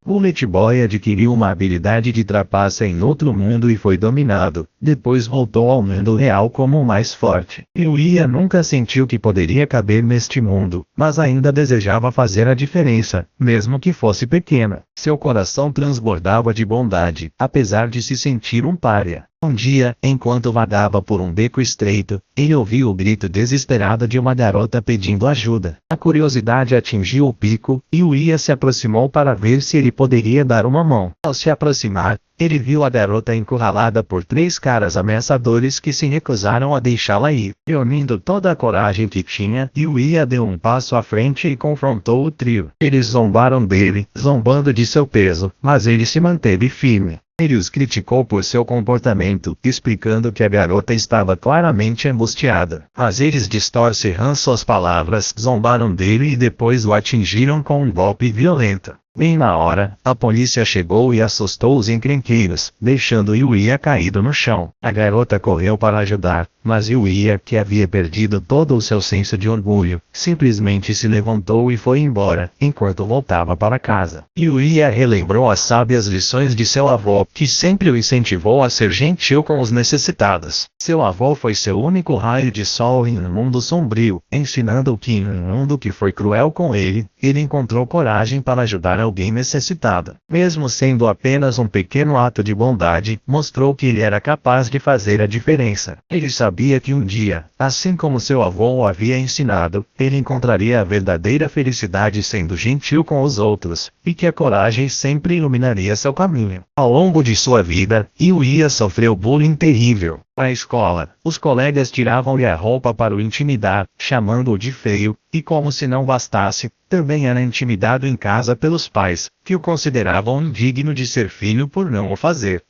Bullet Boy adquiriu uma habilidade de trapaça em outro mundo e foi dominado. Depois voltou ao mundo real como o mais forte. Yuya nunca sentiu que poderia caber neste mundo, mas ainda desejava fazer a diferença, mesmo que fosse pequena. Seu coração transbordava de bondade, apesar de se sentir um pária. Um dia, enquanto vagava por um beco estreito, ele ouviu o grito desesperado de uma garota pedindo ajuda. A curiosidade atingiu o pico, e Yuya se aproximou para ver se ele poderia dar uma mão. Ao se aproximar, ele viu a garota encurralada por 3 caras ameaçadores que se recusaram a deixá-la ir. Reunindo toda a coragem que tinha, Yuya deu um passo à frente e confrontou o trio. Eles zombaram dele, zombando de seu peso, mas ele se manteve firme. Ele os criticou por seu comportamento, explicando que a garota estava claramente angustiada. Mas eles distorceram suas palavras, zombaram dele e depois o atingiram com um golpe violento. Bem na hora, a polícia chegou e assustou os encrenqueiros, deixando Yuya caído no chão. A garota correu para ajudar, mas Yuya, que havia perdido todo o seu senso de orgulho, simplesmente se levantou e foi embora, enquanto voltava para casa. Yuya relembrou as sábias lições de seu avô, que sempre o incentivou a ser gentil com os necessitados. Seu avô foi seu único raio de sol em um mundo sombrio, ensinando que em um mundo que foi cruel com ele encontrou coragem para ajudar alguém necessitado. Mesmo sendo apenas um pequeno ato de bondade, mostrou que ele era capaz de fazer a diferença. Ele sabia que um dia, assim como seu avô o havia ensinado, ele encontraria a verdadeira felicidade sendo gentil com os outros, e que a coragem sempre iluminaria seu caminho. Ao longo de sua vida, Yuya sofreu bullying terrível. Na escola, os colegas tiravam-lhe a roupa para o intimidar, chamando-o de feio, e como se não bastasse, também era intimidado em casa pelos pais, que o consideravam indigno de ser filho por não o fazer.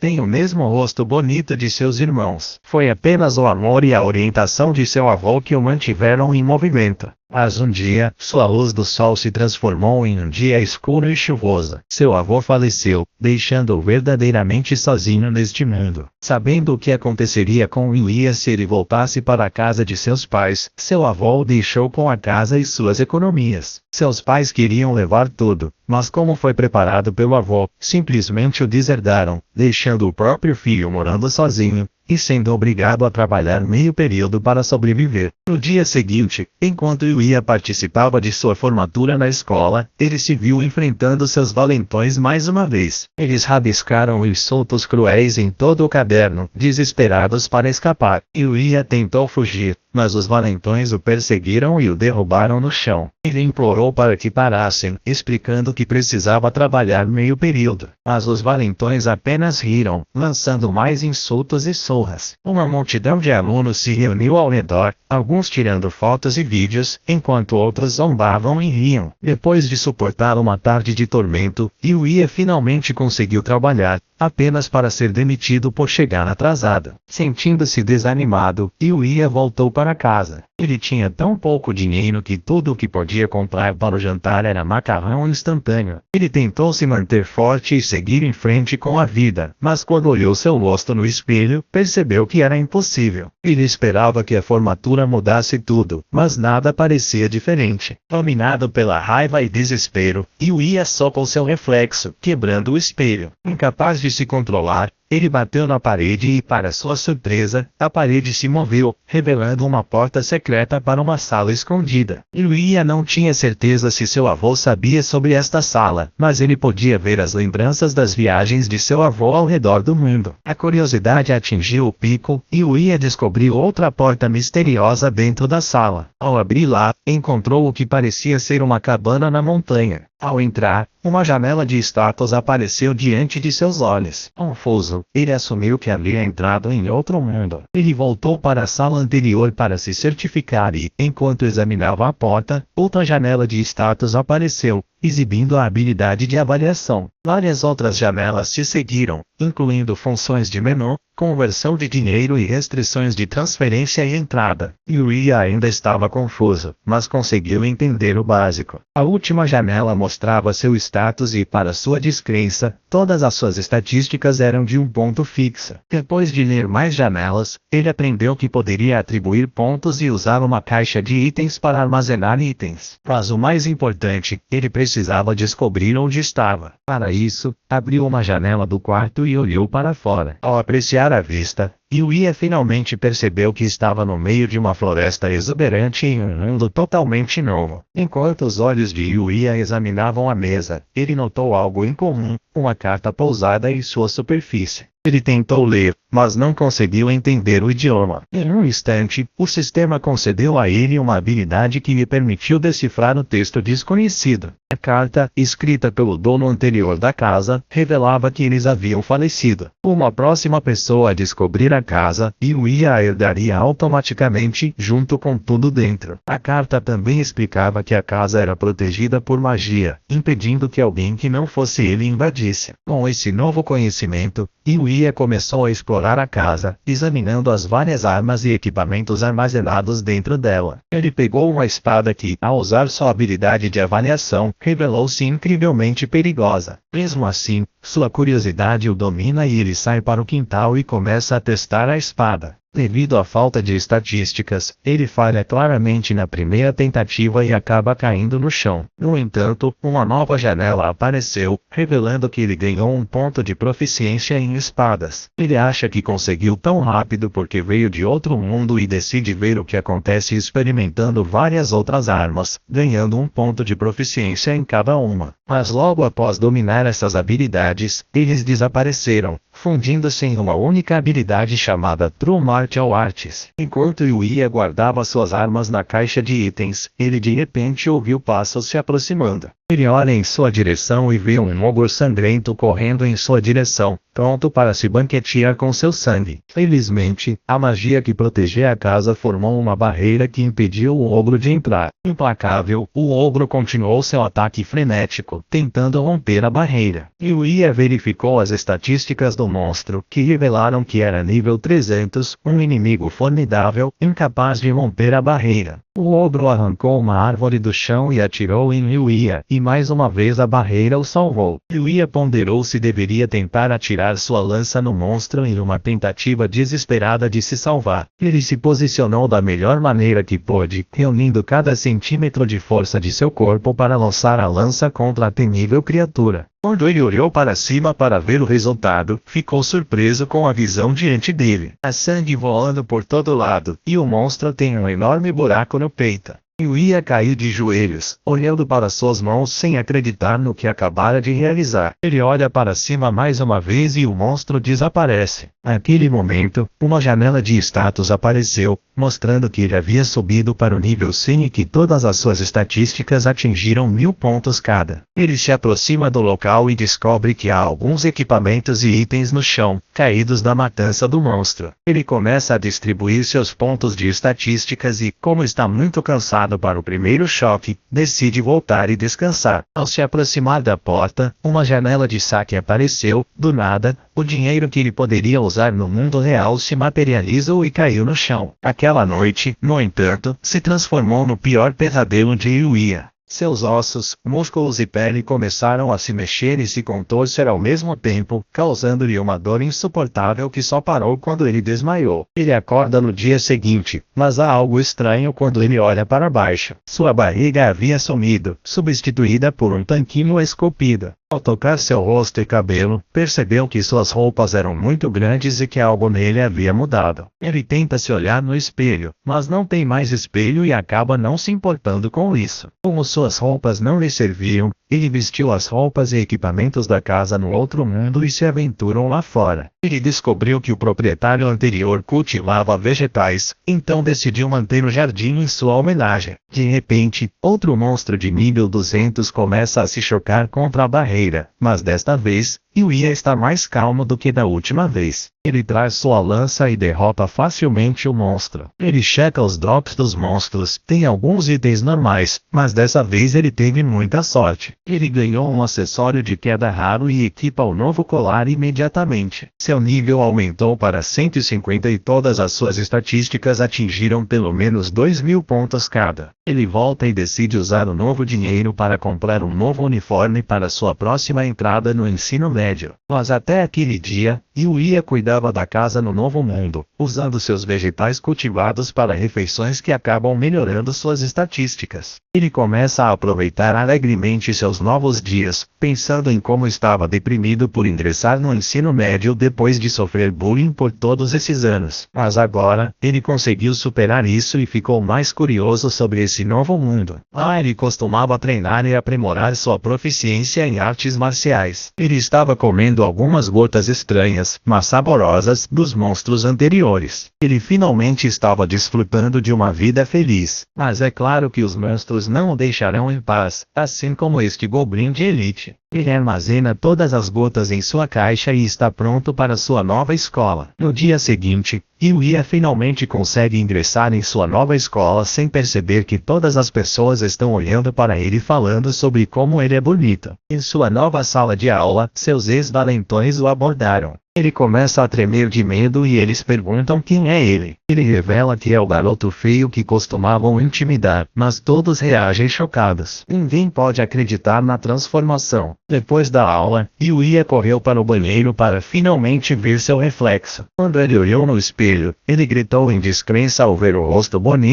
Tem o mesmo rosto bonito de seus irmãos. Foi apenas o amor e a orientação de seu avô que o mantiveram em movimento. Mas um dia, sua luz do sol se transformou em um dia escuro e chuvoso. Seu avô faleceu, deixando-o verdadeiramente sozinho neste mundo. Sabendo o que aconteceria com Yuya se ele voltasse para a casa de seus pais, seu avô o deixou com a casa e suas economias. Seus pais queriam levar tudo, mas como foi preparado pelo avô, simplesmente o deserdaram, deixando o próprio filho morando sozinho, e sendo obrigado a trabalhar meio período para sobreviver. No dia seguinte, enquanto Yuya participava de sua formatura na escola, ele se viu enfrentando seus valentões mais uma vez. Eles rabiscaram insultos cruéis em todo o caderno, desesperados para escapar. Yuya tentou fugir, mas os valentões o perseguiram e o derrubaram no chão. Ele implorou para que parassem, explicando que precisava trabalhar meio período. Mas os valentões apenas riram, lançando mais insultos e surras. Uma multidão de alunos se reuniu ao redor, alguns tirando fotos e vídeos, enquanto outros zombavam e riam. Depois de suportar uma tarde de tormento, Yuya finalmente conseguiu trabalhar, apenas para ser demitido por chegar atrasado. Sentindo-se desanimado, Yuya voltou para casa. Ele tinha tão pouco dinheiro que tudo o que podia comprar para o jantar era macarrão instantâneo. Ele tentou se manter forte e seguir em frente com a vida, mas quando olhou seu rosto no espelho, percebeu que era impossível. Ele esperava que a formatura mudasse tudo, mas nada parecia diferente. Dominado pela raiva e desespero, Yuya socou seu reflexo, quebrando o espelho. Incapaz de se controlar, ele bateu na parede e, para sua surpresa, a parede se moveu, revelando uma porta secreta para uma sala escondida. Yuya não tinha certeza se seu avô sabia sobre esta sala, mas ele podia ver as lembranças das viagens de seu avô ao redor do mundo. A curiosidade atingiu o pico, e Yuya descobriu outra porta misteriosa dentro da sala. Ao abrir lá, encontrou o que parecia ser uma cabana na montanha. Ao entrar, uma janela de status apareceu diante de seus olhos. Confuso, ele assumiu que havia entrado em outro mundo. Ele voltou para a sala anterior para se certificar e, enquanto examinava a porta, outra janela de status apareceu, exibindo a habilidade de avaliação. Várias outras janelas se seguiram, incluindo funções de menu, conversão de dinheiro e restrições de transferência e entrada. Yuya ainda estava confuso, mas conseguiu entender o básico. A última janela mostrava seu status e, para sua descrença, todas as suas estatísticas eram de um um ponto fixa. Depois de ler mais janelas, ele aprendeu que poderia atribuir pontos e usar uma caixa de itens para armazenar itens. Mas o mais importante, ele precisava descobrir onde estava. Para isso, abriu uma janela do quarto e olhou para fora. Ao apreciar a vista, Yuya finalmente percebeu que estava no meio de uma floresta exuberante em um mundo totalmente novo. Enquanto os olhos de Yuya examinavam a mesa, ele notou algo incomum, uma carta pousada em sua superfície. Ele tentou ler, mas não conseguiu entender o idioma. Em um instante, o sistema concedeu a ele uma habilidade que lhe permitiu decifrar o texto desconhecido. A carta, escrita pelo dono anterior da casa, revelava que eles haviam falecido. Uma próxima pessoa a descobrir a casa, Yuya a herdaria automaticamente, junto com tudo dentro. A carta também explicava que a casa era protegida por magia, impedindo que alguém que não fosse ele invadisse. Com esse novo conhecimento, Yuya começou a explorar a casa, examinando as várias armas e equipamentos armazenados dentro dela. Ele pegou uma espada que, ao usar sua habilidade de avaliação, revelou-se incrivelmente perigosa. Mesmo assim, sua curiosidade o domina e ele sai para o quintal e começa a testar a espada. Devido à falta de estatísticas, ele falha claramente na primeira tentativa e acaba caindo no chão. No entanto, uma nova janela apareceu, revelando que ele ganhou um ponto de proficiência em espadas. Ele acha que conseguiu tão rápido porque veio de outro mundo e decide ver o que acontece experimentando várias outras armas, ganhando um ponto de proficiência em cada uma. Mas logo após dominar essas habilidades, eles desapareceram, fundindo-se em uma única habilidade chamada True Martial Arts. Enquanto Yuya guardava suas armas na caixa de itens, ele de repente ouviu passos se aproximando. Ele olha em sua direção e vê um ogro sangrento correndo em sua direção, pronto para se banquetear com seu sangue. Felizmente, a magia que protegia a casa formou uma barreira que impediu o ogro de entrar. Implacável, o ogro continuou seu ataque frenético, tentando romper a barreira. Yuya verificou as estatísticas do monstro, que revelaram que era nível 300, um inimigo formidável, incapaz de romper a barreira. O ogro arrancou uma árvore do chão e atirou em Yuya, e mais uma vez a barreira o salvou. Yuya ponderou se deveria tentar atirar sua lança no monstro em uma tentativa desesperada de se salvar. Ele se posicionou da melhor maneira que pôde, reunindo cada centímetro de força de seu corpo para lançar a lança contra a temível criatura. Quando ele olhou para cima para ver o resultado, ficou surpreso com a visão diante dele. Há sangue voando por todo lado, e o monstro tem um enorme buraco no peito. Yuya caiu de joelhos, olhando para suas mãos sem acreditar no que acabara de realizar. Ele olha para cima mais uma vez e o monstro desaparece. Naquele momento, uma janela de status apareceu, mostrando que ele havia subido para o nível 100 e que todas as suas estatísticas atingiram 1000 pontos cada. Ele se aproxima do local e descobre que há alguns equipamentos e itens no chão, caídos da matança do monstro. Ele começa a distribuir seus pontos de estatísticas e, como está muito cansado para o primeiro choque, decide voltar e descansar. Ao se aproximar da porta, uma janela de saque apareceu. Do nada, o dinheiro que ele poderia usar no mundo real se materializou e caiu no chão. Aquela noite, no entanto, se transformou no pior pesadelo de Yuya. Seus ossos, músculos e pele começaram a se mexer e se contorcer ao mesmo tempo, causando-lhe uma dor insuportável que só parou quando ele desmaiou. Ele acorda no dia seguinte, mas há algo estranho quando ele olha para baixo. Sua barriga havia sumido, substituída por um tanquinho esculpido. Ao tocar seu rosto e cabelo, percebeu que suas roupas eram muito grandes e que algo nele havia mudado. Ele tenta se olhar no espelho, mas não tem mais espelho e acaba não se importando com isso. Como suas roupas não lhe serviam, ele vestiu as roupas e equipamentos da casa no outro mundo e se aventurou lá fora. Ele descobriu que o proprietário anterior cultivava vegetais, então decidiu manter o jardim em sua homenagem. De repente, outro monstro de nível 200 começa a se chocar contra a barreira, mas desta vez, Yuya está mais calmo do que da última vez. Ele traz sua lança e derrota facilmente o monstro. Ele checa os drops dos monstros, tem alguns itens normais, mas dessa vez ele teve muita sorte. Ele ganhou um acessório de queda raro e equipa o novo colar imediatamente. Seu nível aumentou para 150 e todas as suas estatísticas atingiram pelo menos 2000 pontos cada. Ele volta e decide usar o novo dinheiro para comprar um novo uniforme para sua próxima entrada no ensino médio. Mas até aquele dia, Yuya cuidava da casa no novo mundo, usando seus vegetais cultivados para refeições que acabam melhorando suas estatísticas. Ele começa a aproveitar alegremente seus novos dias, pensando em como estava deprimido por ingressar no ensino médio depois de sofrer bullying por todos esses anos. Mas agora, ele conseguiu superar isso e ficou mais curioso sobre esse novo mundo. Ele costumava treinar e aprimorar sua proficiência em artes marciais. Ele estava comendo algumas gotas estranhas, mas saborosas, dos monstros anteriores. Ele finalmente estava desfrutando de uma vida feliz. Mas é claro que os monstros não o deixarão em paz, assim como este Goblin de elite. Ele armazena todas as gotas em sua caixa e está pronto para sua nova escola. No dia seguinte, Yuya finalmente consegue ingressar em sua nova escola sem perceber que todas as pessoas estão olhando para ele falando sobre como ele é bonito. Em sua nova sala de aula, seus ex-valentões o abordaram. Ele começa a tremer de medo e eles perguntam quem é ele. Ele revela que é o garoto feio que costumavam intimidar, mas todos reagem chocados. Ninguém pode acreditar na transformação. Depois da aula, Yuya correu para o banheiro para finalmente ver seu reflexo. Quando ele olhou no espelho, ele gritou em descrença ao ver o rosto bonito